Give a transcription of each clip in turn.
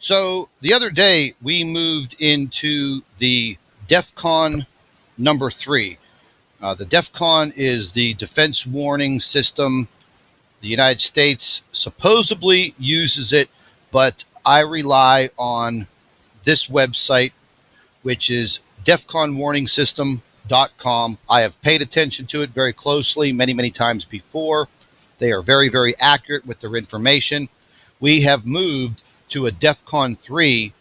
So the other day we moved into the DEFCON number 3. The DEFCON is the defense warning system. The United States supposedly uses it, but I rely on this website, which is defconwarningsystem.com. I have paid attention to it very closely many times before. They are very accurate with their information. We have moved to a DEFCON 3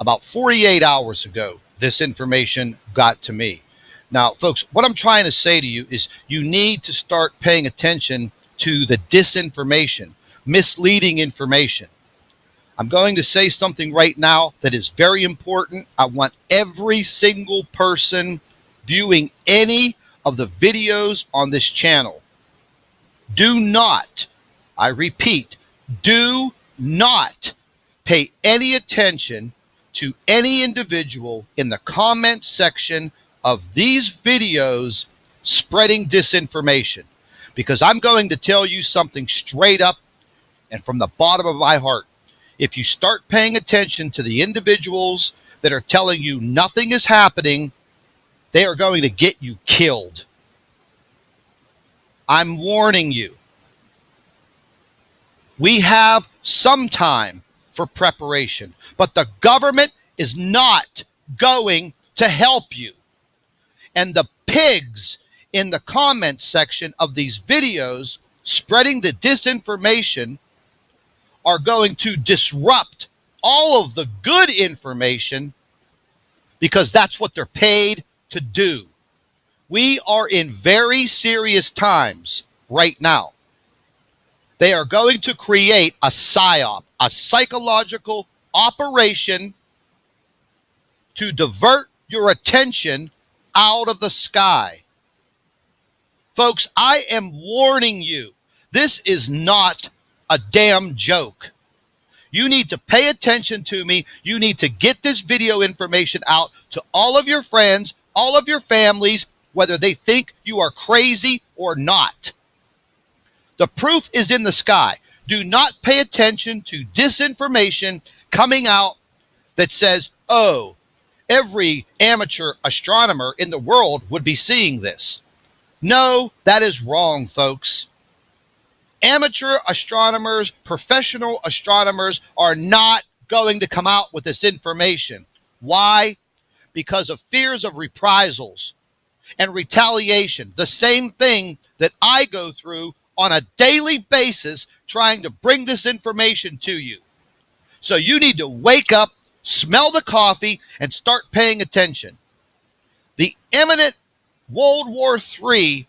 about 48 hours ago. This information got to me. Now, folks, what I'm trying to say to you is you need to start paying attention to the disinformation, misleading information. I'm going to say something right now that is very important. I want every single person viewing any of the videos on this channel. Do not, I repeat, do not pay any attention to any individual in the comment section of these videos spreading disinformation, because I'm going to tell you something straight up and from the bottom of my heart. If you start paying attention to the individuals that are telling you nothing is happening, they are going to get you killed. I'm warning you. We have some time for preparation, but the government is not going to help you. And the pigs in the comment section of these videos spreading the disinformation are going to disrupt all of the good information, because that's what they're paid to do. We are in very serious times right now. They are going to create a PSYOP, a psychological operation to divert your attention out of the sky. Folks, I am warning you. This is not a damn joke. You need to pay attention to me. You need to get this video information out to all of your friends, all of your families, whether they think you are crazy or not. The proof is in the sky. Do not pay attention to disinformation coming out that says, oh, every amateur astronomer in the world would be seeing this. No, that is wrong, folks. Amateur astronomers, professional astronomers are not going to come out with this information. Why? Because of fears of reprisals and retaliation. The same thing that I go through on a daily basis trying to bring this information to you. So you need to wake up, smell the coffee, and start paying attention. The imminent World War III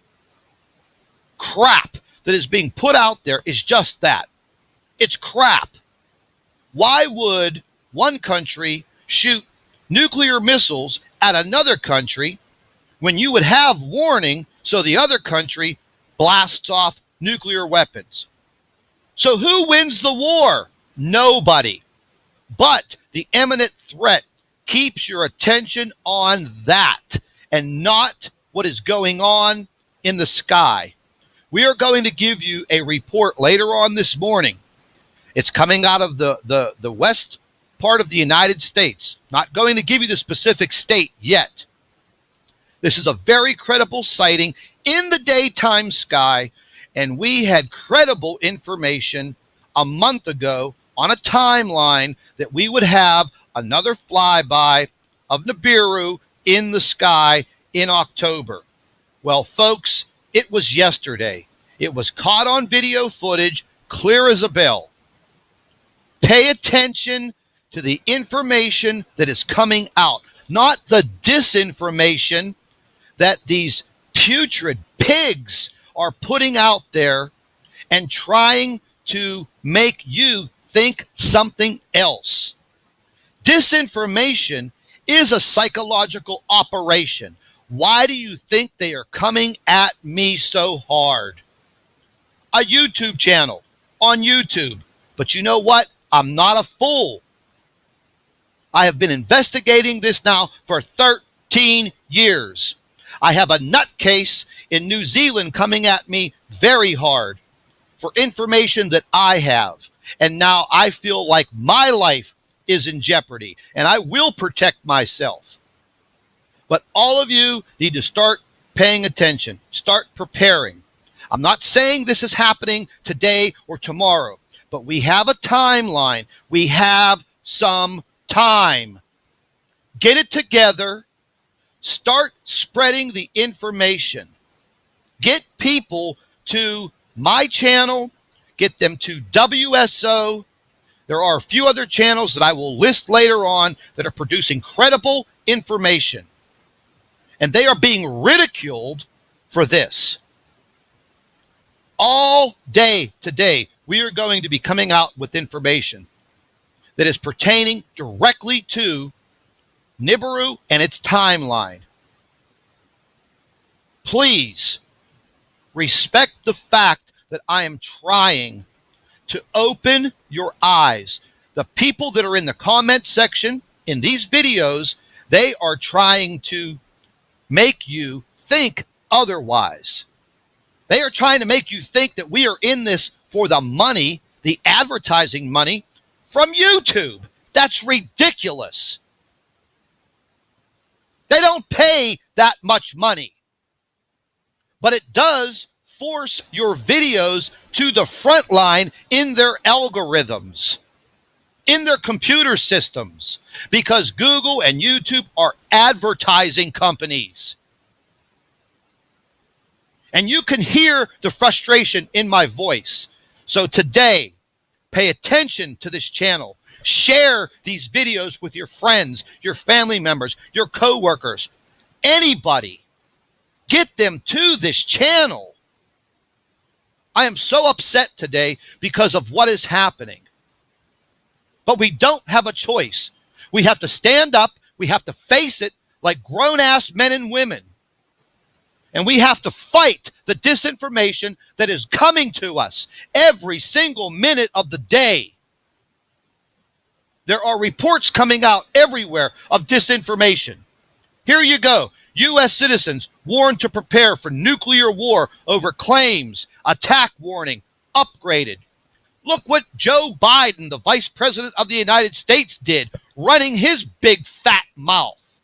crap that is being put out there is just that. It's crap. Why would one country shoot nuclear missiles at another country when you would have warning so the other country blasts off nuclear weapons? So who wins the war? Nobody. But the imminent threat keeps your attention on that and not what is going on in the sky. We are going to give you a report later on this morning. It's coming out of the west part of the United States. Not going to give you the specific state yet. This is a very credible sighting in the daytime sky, and we had credible information a month ago on a timeline that we would have another flyby of Nibiru in the sky in October. Well, folks, it was yesterday. It was caught on video footage, clear as a bell. Pay attention to the information that is coming out, not the disinformation that these putrid pigs are putting out there and trying to make you think something else. Disinformation is a psychological operation. Why do you think they are coming at me so hard? A YouTube channel on YouTube. But you know what? I'm not a fool. I have been investigating this now for 13 years. I have a nutcase in New Zealand coming at me very hard for information that I have. and now I feel like my life is in jeopardy, and I will protect myself. But all of you need to start paying attention, start preparing. I'm not saying this is happening today or tomorrow, but we have a timeline. We have some time. Get it together. Start spreading the information. Get people to my channel. Get them to WSO. There are a few other channels that I will list later on that are producing credible information. And they are being ridiculed for this. All day today, we are going to be coming out with information that is pertaining directly to Nibiru and its timeline. Please respect the fact that I am trying to open your eyes. The people that are in the comment section in these videos, they are trying to make you think otherwise. They are trying to make you think that we are in this for the money, the advertising money from YouTube. That's ridiculous. They don't pay that much money. But it does force your videos to the front line in their algorithms, in their computer systems, because Google and YouTube are advertising companies. And you can hear the frustration in my voice. So today, pay attention to this channel. Share these videos with your friends, your family members, your coworkers, anybody. Get them to this channel. I am so upset today because of what is happening. But we don't have a choice. We have to stand up. We have to face it like grown-ass men and women. And we have to fight the disinformation that is coming to us every single minute of the day. There are reports coming out everywhere of disinformation. Here you go. U.S. citizens warned to prepare for nuclear war over claims, attack warning, upgraded. Look what Joe Biden, the Vice President of the United States, did, running his big fat mouth.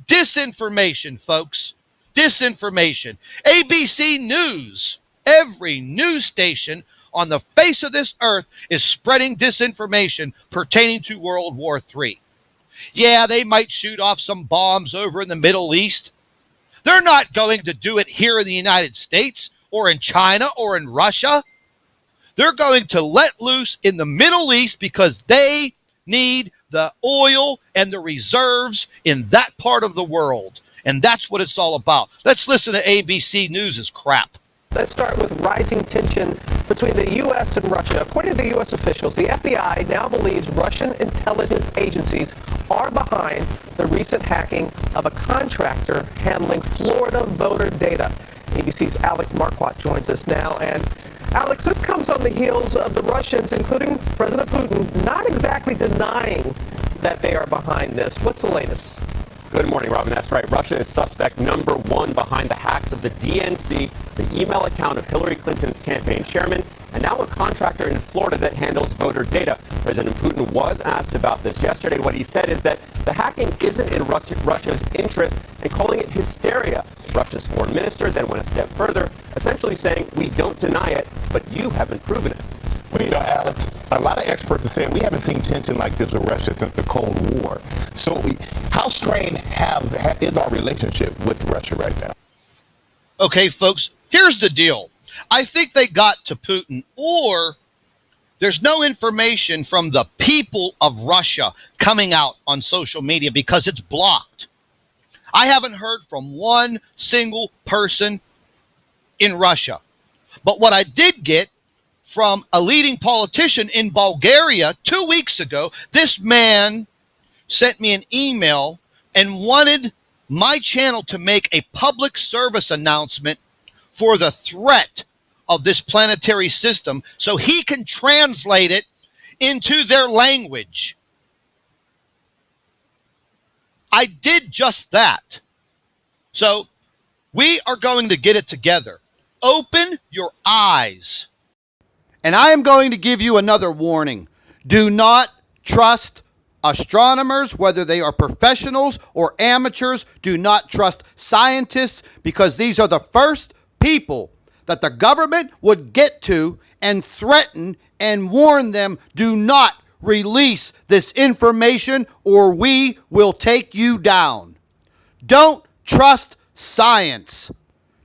Disinformation, folks. Disinformation. ABC News, every news station on the face of this earth is spreading disinformation pertaining to World War III. Yeah, they might shoot off some bombs over in the Middle East. They're not going to do it here in the United States or in China or in Russia. They're going to let loose in the Middle East because they need the oil and the reserves in that part of the world. And that's what it's all about. Let's listen to ABC News' crap. Let's start with rising tension between the U.S. and Russia. According to U.S. officials, the FBI now believes Russian intelligence agencies are behind the recent hacking of a contractor handling Florida voter data. ABC's Alex Marquardt joins us now. And Alex, this comes on the heels of the Russians, including President Putin, not exactly denying that they are behind this. What's the latest? Good morning, Robin. That's right. Russia is suspect number one behind the hacks of the DNC, the email account of Hillary Clinton's campaign chairman, and now a contractor in Florida that handles voter data. President Putin was asked about this yesterday. What he said is that the hacking isn't in Russia's interest and calling it hysteria. Russia's foreign minister then went a step further, essentially saying, we don't deny it, but you haven't proven it. Well, you know, Alex, a lot of experts are saying we haven't seen tension like this with Russia since the Cold War. So how strained is our relationship with Russia right now? Okay, folks, here's the deal. I think they got to Putin, or there's no information from the people of Russia coming out on social media because it's blocked. I haven't heard from one single person in Russia. But what I did get from a leading politician in Bulgaria 2 weeks ago, this man sent me an email and wanted my channel to make a public service announcement for the threat of this planetary system so he can translate it into their language. I did just that. So we are going to get it together. Open your eyes. And I am going to give you another warning. Do not trust astronomers, whether they are professionals or amateurs. Do not trust scientists, because these are the first people that the government would get to and threaten and warn them, do not release this information or we will take you down. Don't trust science.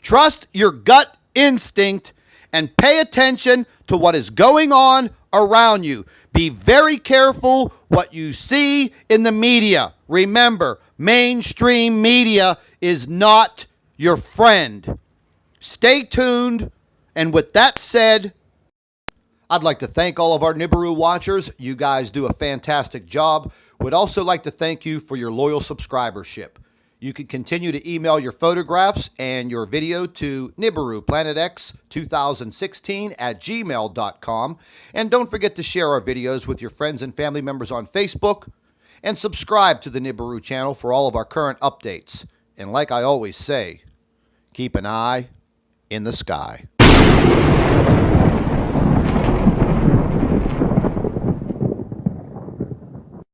Trust your gut instinct and pay attention to what is going on around you. Be very careful what you see in the media. Remember, mainstream media is not your friend. Stay tuned. And with that said, I'd like to thank all of our Nibiru watchers. You guys do a fantastic job. Would also like to thank you for your loyal subscribership. You can continue to email your photographs and your video to NibiruPlanetX2016@gmail.com. And don't forget to share our videos with your friends and family members on Facebook. And subscribe to the Nibiru channel for all of our current updates. And like I always say, keep an eye in the sky.